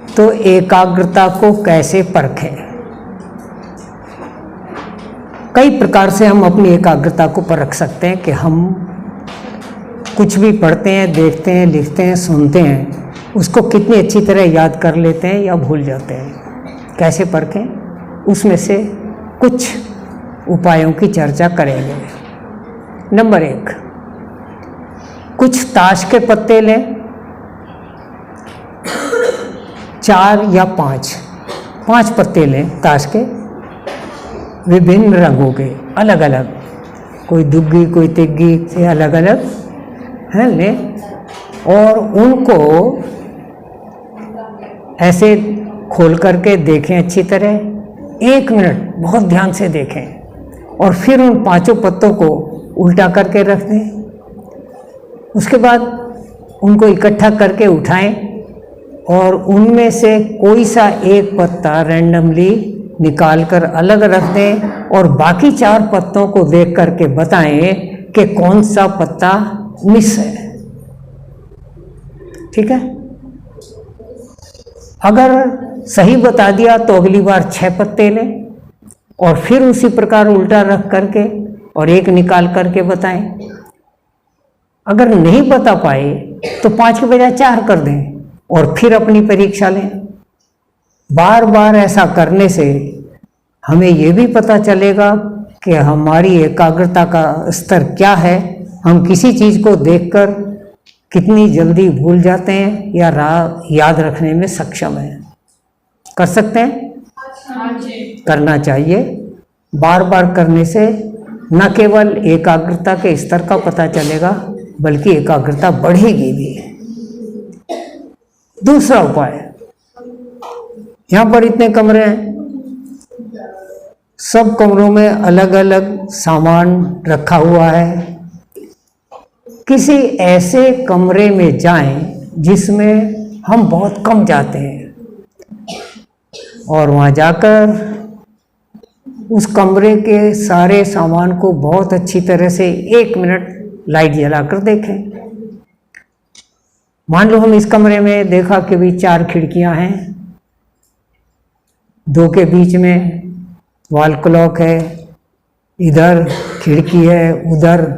तो एकाग्रता को कैसे परखें? कई प्रकार से हम अपनी एकाग्रता को परख सकते हैं कि हम कुछ भी पढ़ते हैं, देखते हैं, लिखते हैं, सुनते हैं, उसको कितनी अच्छी तरह याद कर लेते हैं या भूल जाते हैं। कैसे परखें? उसमें से कुछ उपायों की चर्चा करेंगे। नंबर 1, कुछ ताश के पत्ते लें, 4 या 5 पत्ते लें ताश के, विभिन्न रंगों के, अलग अलग, कोई दुग्गी कोई तिग्गी से अलग अलग हैं लें, और उनको ऐसे खोल करके देखें अच्छी तरह, 1 मिनट बहुत ध्यान से देखें, और फिर उन 5 पत्तों को उल्टा करके रख दें। उसके बाद उनको इकट्ठा करके उठाएं और उनमें से कोई सा एक पत्ता रैंडमली निकाल कर अलग रख दें, और बाकी 4 पत्तों को देख करके बताएं कि कौन सा पत्ता मिस है। ठीक है? अगर सही बता दिया तो अगली बार 6 पत्ते लें और फिर उसी प्रकार उल्टा रख करके और एक निकाल करके बताएं। अगर नहीं बता पाए तो 5 के बजाय 4 कर दें और फिर अपनी परीक्षा लें। बार बार ऐसा करने से हमें ये भी पता चलेगा कि हमारी एकाग्रता का स्तर क्या है, हम किसी चीज़ को देखकर कितनी जल्दी भूल जाते हैं या याद रखने में सक्षम हैं। कर सकते हैं? करना चाहिए। बार बार करने से न केवल एकाग्रता के स्तर का पता चलेगा बल्कि एकाग्रता बढ़ेगी भी। दूसरा उपाय, यहाँ पर इतने कमरे हैं, सब कमरों में अलग अलग सामान रखा हुआ है। किसी ऐसे कमरे में जाएं जिसमें हम बहुत कम जाते हैं, और वहाँ जाकर उस कमरे के सारे सामान को बहुत अच्छी तरह से 1 मिनट लाइट जलाकर देखें। मान लो हम इस कमरे में देखा कि भी 4 खिड़कियां हैं, 2 के बीच में वॉल क्लॉक है, इधर खिड़की है, उधर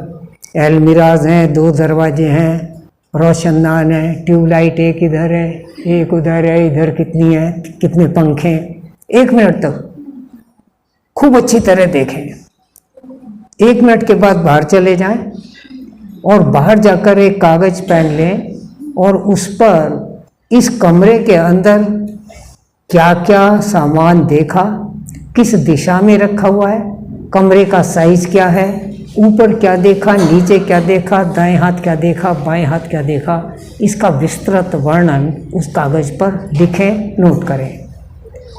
एलमिराज हैं, 2 दरवाजे हैं, रोशनदान है, ट्यूबलाइट एक इधर है, एक उधर है, इधर कितनी है, कितने पंखे। 1 मिनट तक खूब अच्छी तरह देखें। 1 मिनट के बाद बाहर चले जाएं और बाहर जाकर एक कागज पेन लें और उस पर इस कमरे के अंदर क्या क्या सामान देखा, किस दिशा में रखा हुआ है, कमरे का साइज क्या है, ऊपर क्या देखा, नीचे क्या देखा, दाएं हाथ क्या देखा, बाएं हाथ क्या देखा, इसका विस्तृत वर्णन उस कागज पर लिखें, नोट करें।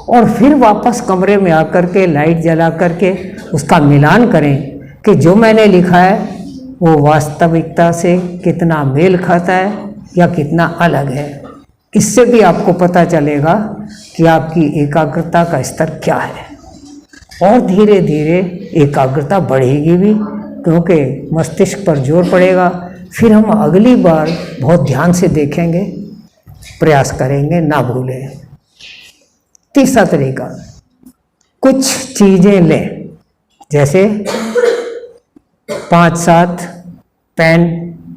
और फिर वापस कमरे में आकर के लाइट जला करके उसका मिलान करें कि जो मैंने लिखा है वो वास्तविकता से कितना मेल खाता है या कितना अलग है। इससे भी आपको पता चलेगा कि आपकी एकाग्रता का स्तर क्या है, और धीरे धीरे एकाग्रता बढ़ेगी भी, क्योंकि मस्तिष्क पर जोर पड़ेगा। फिर हम अगली बार बहुत ध्यान से देखेंगे, प्रयास करेंगे, ना भूलें। तीसरा तरीका, कुछ चीज़ें लें, जैसे 5-7 पेन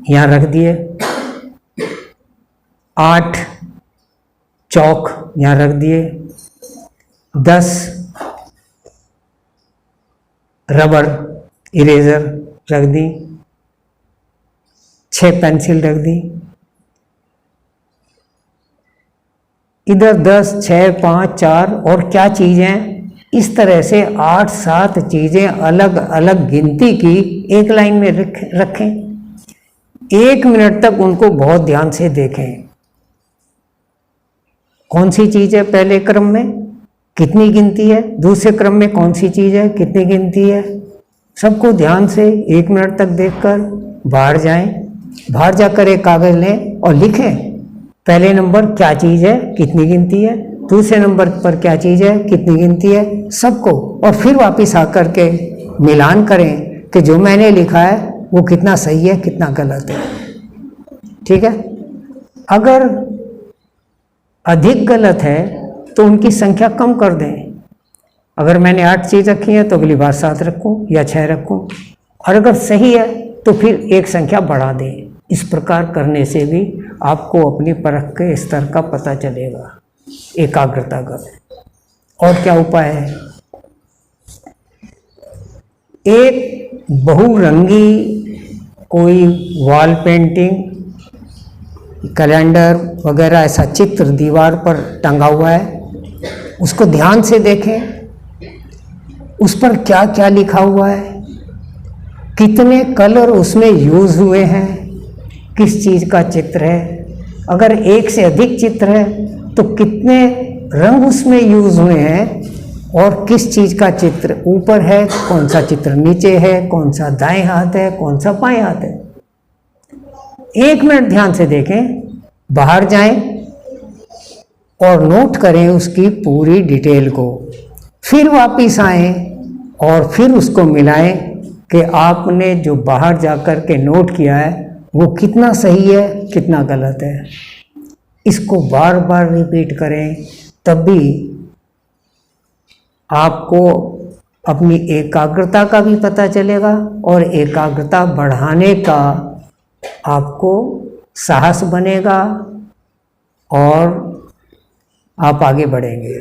यहाँ रख दिए, 8 चौक यहाँ रख दिए, 10 रबर इरेजर रख दी, 6 पेंसिल रख दी, इधर 10, 6, 5, 4 और क्या चीज़ें, इस तरह से 8-7 चीज़ें अलग अलग गिनती की एक लाइन में रखें। 1 मिनट तक उनको बहुत ध्यान से देखें। कौन सी चीज़ है पहले क्रम में, कितनी गिनती है, दूसरे क्रम में कौन सी चीज़ है, कितनी गिनती है, सबको ध्यान से 1 मिनट तक देखकर बाहर जाएं। बाहर जाकर एक कागज़ लें और लिखें, पहले नंबर क्या चीज़ है, कितनी गिनती है, दूसरे नंबर पर क्या चीज़ है, कितनी गिनती है, सबको। और फिर वापस आकर के मिलान करें कि जो मैंने लिखा है वो कितना सही है, कितना गलत है। ठीक है? अगर अधिक गलत है तो उनकी संख्या कम कर दें। अगर मैंने 8 चीज़ रखी है तो अगली बार 7 रखूं या 6 रखूं, और अगर सही है तो फिर एक संख्या बढ़ा दें। इस प्रकार करने से भी आपको अपनी परख के स्तर का पता चलेगा, एकाग्रता का। और क्या उपाय है? एक बहुरंगी कोई वॉल पेंटिंग, कैलेंडर वगैरह ऐसा चित्र दीवार पर टंगा हुआ है, उसको ध्यान से देखें। उस पर क्या क्या लिखा हुआ है, कितने कलर उसमें यूज हुए हैं, किस चीज़ का चित्र है। अगर एक से अधिक चित्र है तो कितने रंग उसमें यूज हुए हैं, और किस चीज़ का चित्र ऊपर है, कौन सा चित्र नीचे है, कौन सा दाएं हाथ है, कौन सा बाएं हाथ है। 1 मिनट ध्यान से देखें, बाहर जाएं और नोट करें उसकी पूरी डिटेल को, फिर वापिस आएं और फिर उसको मिलाएं कि आपने जो बाहर जाकर के नोट किया है वो कितना सही है, कितना गलत है। इसको बार बार रिपीट करें, तब भी आपको अपनी एकाग्रता का भी पता चलेगा और एकाग्रता बढ़ाने का आपको साहस बनेगा और आप आगे बढ़ेंगे।